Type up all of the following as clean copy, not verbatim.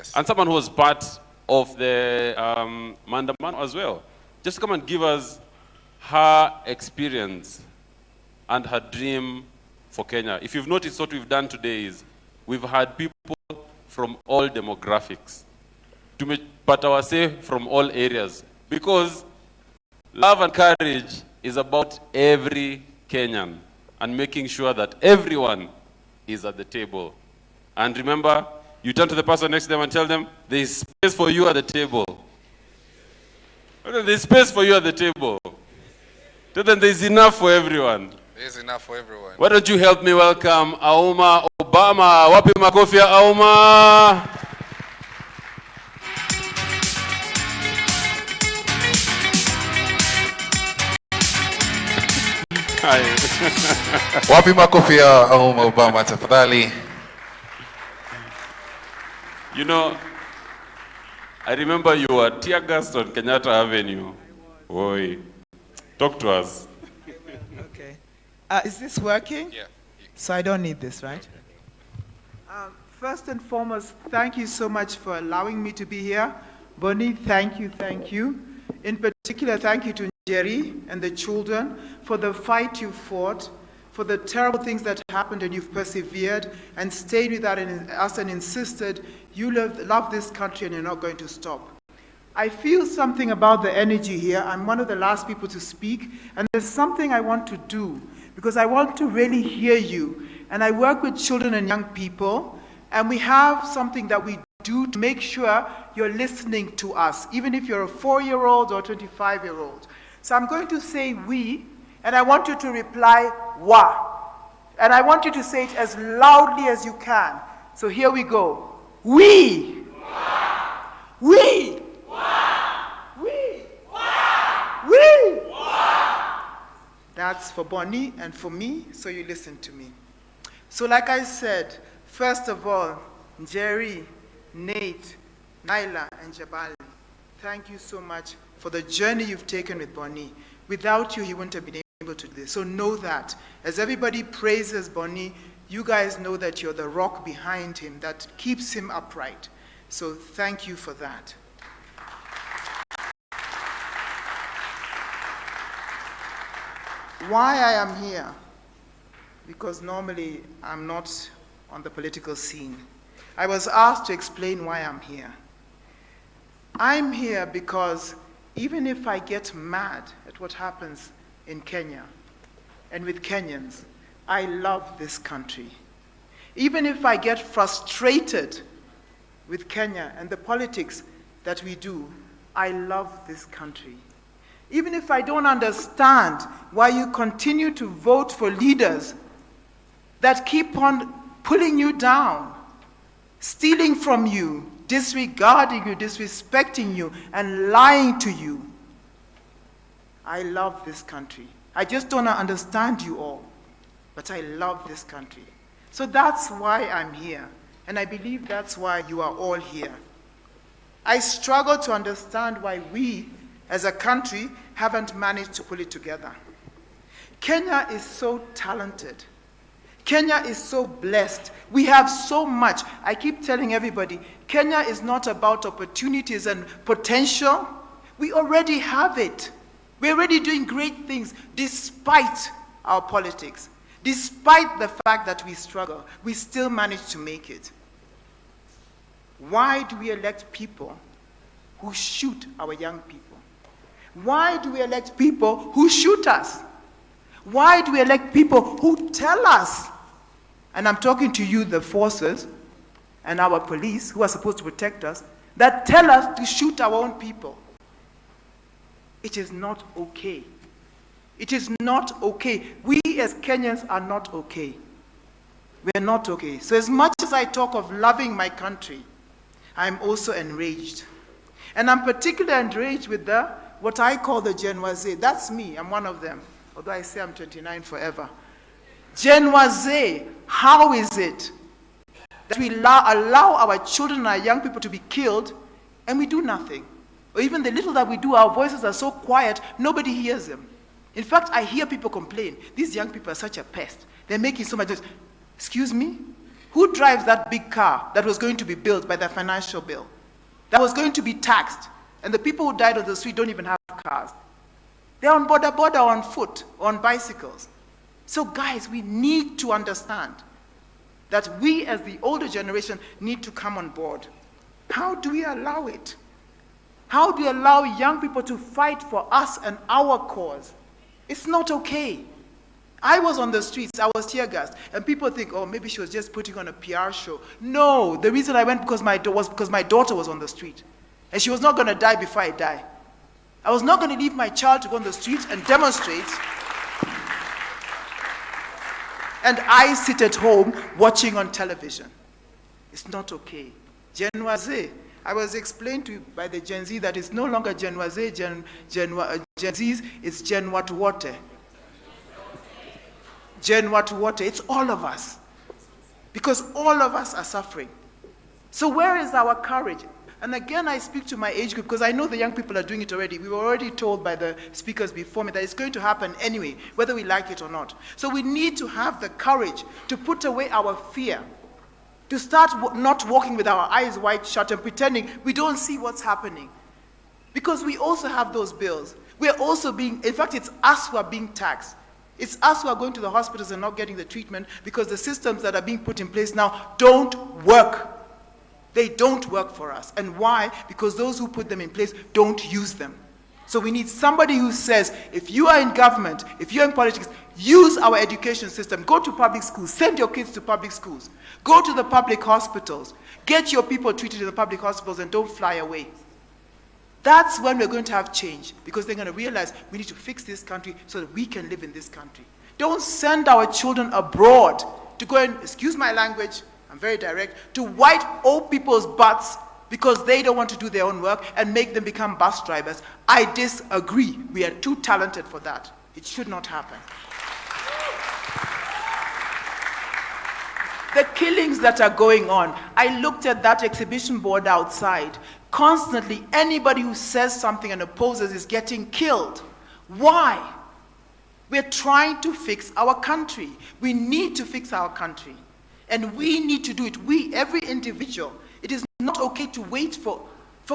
Yes. And someone who was part of the Mandaman as well. Just come and give us her experience and her dream for Kenya. If you've noticed, what we've done today is we've had people from all demographics, but I say from all areas, because love and courage is about every Kenyan and making sure that everyone is at the table. And remember, you turn to the person next to them and tell them, there is space for you at the table. There is space for you at the table. Tell them there is enough for everyone. There is enough for everyone. Why don't you help me welcome Auma Obama. Wapi makofi ya Auma. Wapi makofi ya Auma Obama tafadhali. You know, I remember you were tear gassed on Kenyatta Avenue. Oi, talk to us. Okay. Is this working? Yeah. So I don't need this, right? First and foremost, thank you so much for allowing me to be here. Boni, thank you, thank you. In particular, thank you to Jerry and the children for the fight you fought, for the terrible things that happened, and you've persevered and stayed with us and insisted you love this country and you're not going to stop. I feel something about the energy here. I'm one of the last people to speak, and there's something I want to do because I want to really hear you. And I work with children and young people, and we have something that we do to make sure you're listening to us, even if you're a 4-year-old or a 25-year-old. So I'm going to say we, and I want you to reply wa. And I want you to say it as loudly as you can. So here we go. We. Wa. We. Wa. We. Wa. We. Wa. That's for Boni and for me, so you listen to me. So like I said, first of all, Jerry, Nate, Naila, and Jabal, thank you so much for the journey you've taken with Boni. Without you, he wouldn't have been able to do this. So know that. As everybody praises Boni, you guys know that you're the rock behind him that keeps him upright. So thank you for that. Why I am here? Because normally I'm not on the political scene. I was asked to explain why I'm here. I'm here because even if I get mad at what happens in Kenya and with Kenyans, I love this country. Even if I get frustrated with Kenya and the politics that we do, I love this country. Even if I don't understand why you continue to vote for leaders that keep on pulling you down, stealing from you, disregarding you, disrespecting you, and lying to you, I love this country. I just don't understand you all, but I love this country. So that's why I'm here, and I believe that's why you are all here. I struggle to understand why we, as a country, haven't managed to pull it together. Kenya is so talented. Kenya is so blessed. We have so much. I keep telling everybody, Kenya is not about opportunities and potential. We already have it. We're already doing great things despite our politics. Despite the fact that we struggle, we still manage to make it. Why do we elect people who shoot our young people? Why do we elect people who shoot us? Why do we elect people who tell us, and I'm talking to you, the forces and our police who are supposed to protect us, that tell us to shoot our own people? It is not okay. It is not okay. We as Kenyans are not okay. We're not okay. So as much as I talk of loving my country, I'm also enraged. And I'm particularly enraged with what I call the Gen Z. That's me. I'm one of them. Although I say I'm 29 forever. Gen Z, how is it that we allow our children and our young people to be killed and we do nothing? Or even the little that we do, our voices are so quiet, nobody hears them. In fact, I hear people complain, these young people are such a pest. They're making so much noise. Excuse me? Who drives that big car that was going to be built by the financial bill? That was going to be taxed. And the people who died on the street don't even have cars. They're on border or on foot, or on bicycles. So guys, we need to understand that we as the older generation need to come on board. How do we allow it? How do we allow young people to fight for us and our cause? It's not okay. I was on the streets, I was tear gassed, and people think, oh, maybe she was just putting on a PR show. No, the reason I went was because my daughter was on the street, and she was not going to die before I die. I was not going to leave my child to go on the street and demonstrate, and I sit at home watching on television. It's not okay. Gen Z, I was explained to you by the Gen Z that it's no longer Gen Z, Gen Z's, it's Gen what water. Gen what water, it's all of us. Because all of us are suffering. So where is our courage? And again, I speak to my age group because I know the young people are doing it already. We were already told by the speakers before me that it's going to happen anyway, whether we like it or not. So we need to have the courage to put away our fear, to start not walking with our eyes wide shut and pretending we don't see what's happening. Because we also have those bills. We're also being, in fact, it's us who are being taxed. It's us who are going to the hospitals and not getting the treatment because the systems that are being put in place now don't work. They don't work for us. And why? Because those who put them in place don't use them. So we need somebody who says, if you are in government, if you're in politics, use our education system. Go to public schools. Send your kids to public schools. Go to the public hospitals. Get your people treated in the public hospitals and don't fly away. That's when we're going to have change, because they're going to realize we need to fix this country so that we can live in this country. Don't send our children abroad to go and, excuse my language, I'm very direct, to wipe old people's butts because they don't want to do their own work and make them become bus drivers. I disagree. We are too talented for that. It should not happen. The killings that are going on, I looked at that exhibition board outside. Constantly, anybody who says something and opposes is getting killed. Why? We're trying to fix our country. We need to fix our country. And we need to do it. We, every individual. It is not okay to wait for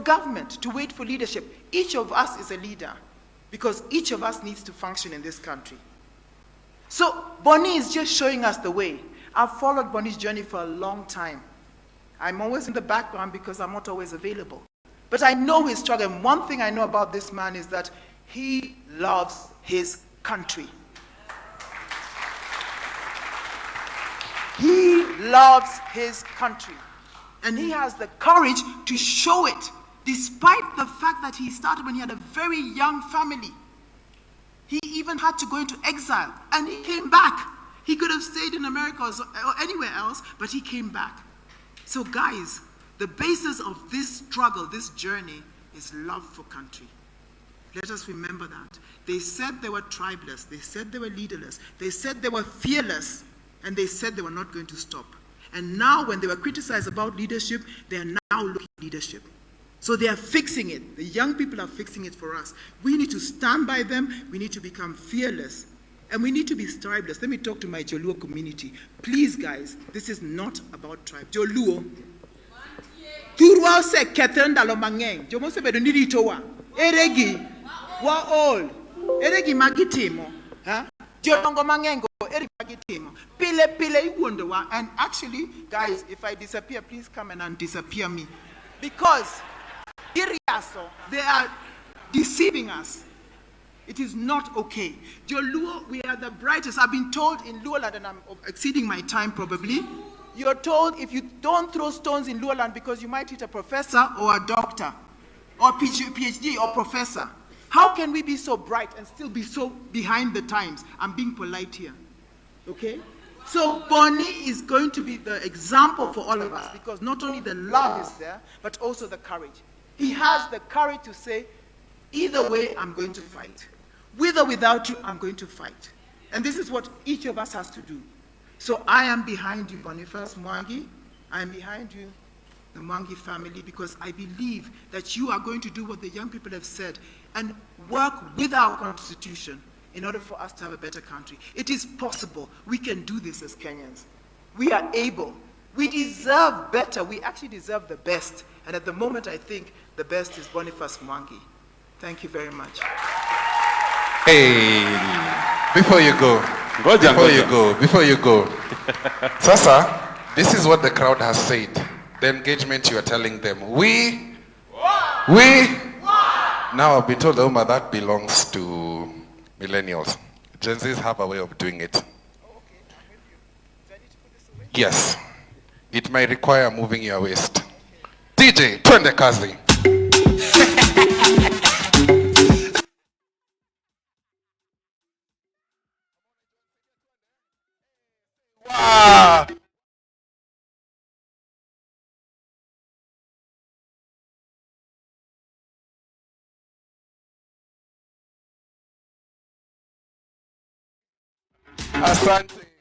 government, to wait for leadership. Each of us is a leader because each of us needs to function in this country. So Bonnie is just showing us the way. I've followed Bonnie's journey for a long time. I'm always in the background because I'm not always available. But I know his struggle. And one thing I know about this man is that he loves his country. He loves his country. And he has the courage to show it, despite the fact that he started when he had a very young family. He even had to go into exile, and he came back. He could have stayed in America or anywhere else, but he came back. So guys, the basis of this struggle, this journey, is love for country. Let us remember that. They said they were tribeless. They said they were leaderless. They said they were fearless. And they said they were not going to stop. And now when they were criticized about leadership, they are now looking at leadership. So they are fixing it. The young people are fixing it for us. We need to stand by them. We need to become fearless. And we need to be tribeless. Let me talk to my Joluo community. Please, guys, this is not about tribe. Joluo. Turwa se ketenda lo mangeng. Jomo se bedo niri towa. Eregi. Wa all. Eregi magitimo. Huh? Jolongo mangengo. Eregi magitimo. Pile pile iwondowa. And actually, guys, if I disappear, please come and disappear me. Because they are deceiving us. It is not okay. Joluo, we are the brightest. I've been told in Luoland, and I'm exceeding my time probably, you're told if you don't throw stones in Luoland because you might hit a professor or a doctor or PhD or professor. How can we be so bright and still be so behind the times? I'm being polite here. Okay? So Bonnie is going to be the example for all of us because not only the love is there, but also the courage. He has the courage to say, either way, I'm going to fight. With or without you, I'm going to fight. And this is what each of us has to do. So I am behind you, Boniface, Mwangi. I am behind you, the Mwangi family, because I believe that you are going to do what the young people have said and work with our constitution in order for us to have a better country. It is possible. We can do this as Kenyans. We are able. We deserve better. We actually deserve the best. And at the moment, I think the best is Boniface Mwangi. Thank you very much. Hey, before you go, before you go. Sasa, this is what the crowd has said. The engagement you are telling them. We. Now I've been told, Auma, that belongs to millennials. Gen Zs have a way of doing it. Yes. It may require moving your waist. DJ, twende kazi. Wow. Asante.